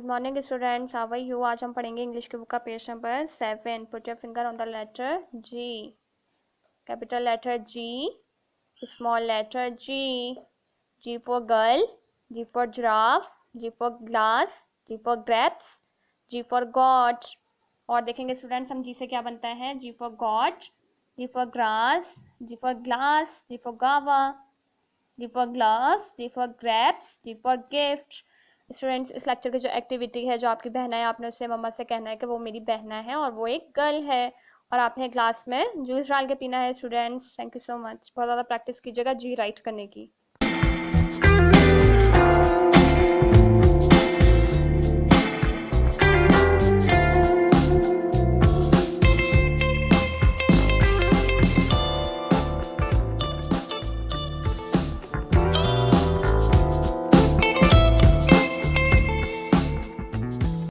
Morning students, how are you. आज हम पढ़ेंगे इंग्लिश की बुक का page number 7। Put your finger on the letter G. Capital letter G, small letter G. G for girl, G for giraffe, G for glass, G for grapes, G for god. और देखेंगे students हम G से क्या बनता है। G for god, G for grass, G for glass, G for guava, G for gloves, G for grapes, G for gift. Students, इस lecture की जो एक्टिविटी है, जो आपकी बहना है, आपने उससे मम्मा से कहना है कि वो मेरी बहना है और वो एक गर्ल है, और आपने ग्लास में जूस डाल के पीना है। Students, thank you so much. बहुत ज़्यादा प्रैक्टिस कीजिएगा जी राइट करने की।